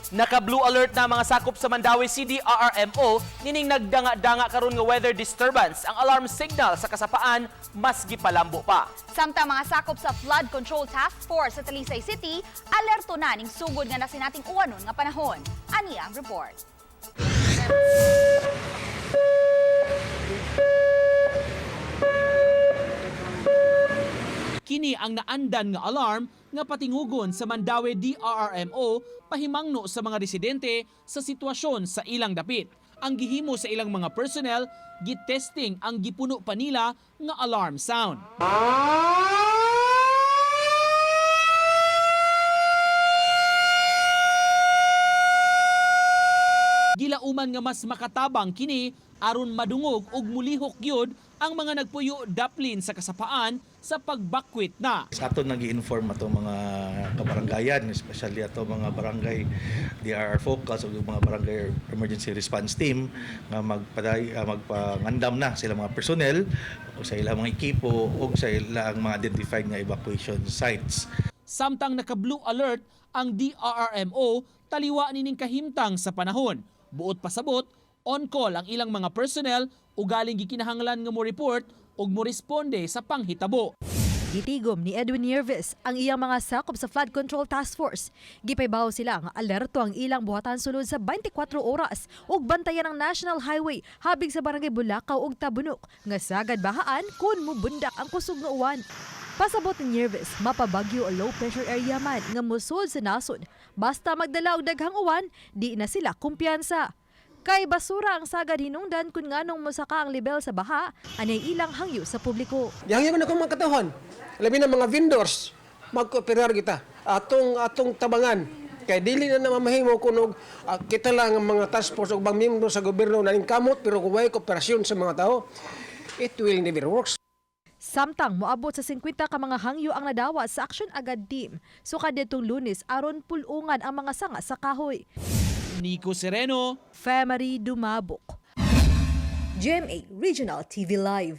Naka-blue alert na mga sakop sa Mandawi CDRRMO nining nagdanga-danga karon nga weather disturbance. Ang alarm signal sa kasapaan mas gipalambo pa. Samtang mga sakop sa Flood Control Task Force sa Talisay City, alerto na ning sugod nga nasinating uwanon nga panahon. Ani ang report. Kini ang naandan nga alarm nga patingugon sa Mandawi DRRMO pahimangno sa mga residente sa sitwasyon sa ilang dapit. Ang gihimo sa ilang mga personnel, gitesting ang gipuno pa nila nga alarm sound. Gilauman nga mas makatabang kini aron madungog og mulihok gyud ang mga nagpuyo daplin sa kasapaan sa pagbakwit na. Sa ato nag-i-inform ato mga kabarangayan, especially ato mga barangay DRR focus o mga barangay emergency response team nga magpangandam na sila mga personnel o sa ilang mga ekipo o sa ilang mga identified nga evacuation sites. Samtang naka-blue alert ang DRRMO, taliwa nining kahimtang sa panahon. Buot pasabot, on-call ang ilang mga personnel ugaling gikinahanglan nga mo report ug mo responde sa panghitabo. Gitigom ni Edwin Nieves ang iyang mga sakop sa Flood Control Task Force. Gipaybaw sila nga alerto ang ilang buhatan sulod sa 24 oras ug bantayan ang National Highway habig sa barangay Bulacau ug Tabunok nga sagad bahaan kun mubundak ang kusog nga uwan. Pasabot ni Nieves, mapabagyo o low pressure area man nga musod sa nasod. Basta magdala og daghang uwan, di na sila kumpiyansa. Kay basura ang sagad hinungdan kung nganong mosaka ang level sa baha, anay ilang hangyo sa publiko. Yang man akong makatahon, labi na mga vendors, magkooperar kita. Atong tabangan. Kay dili na mamahimo kunog kita lang ang mga task force ug bang miyembro sa gobyerno na kamot pero kung way kooperasyon sa mga tao, it will never work. Samtang moabot sa 50 ka mga hangyo ang nadawa sa Action Agad Team. So kadtong Lunes aron pulungan ang mga sanga sa kahoy. Nico Sereno, Femery Dumabok. GMA Regional TV Live.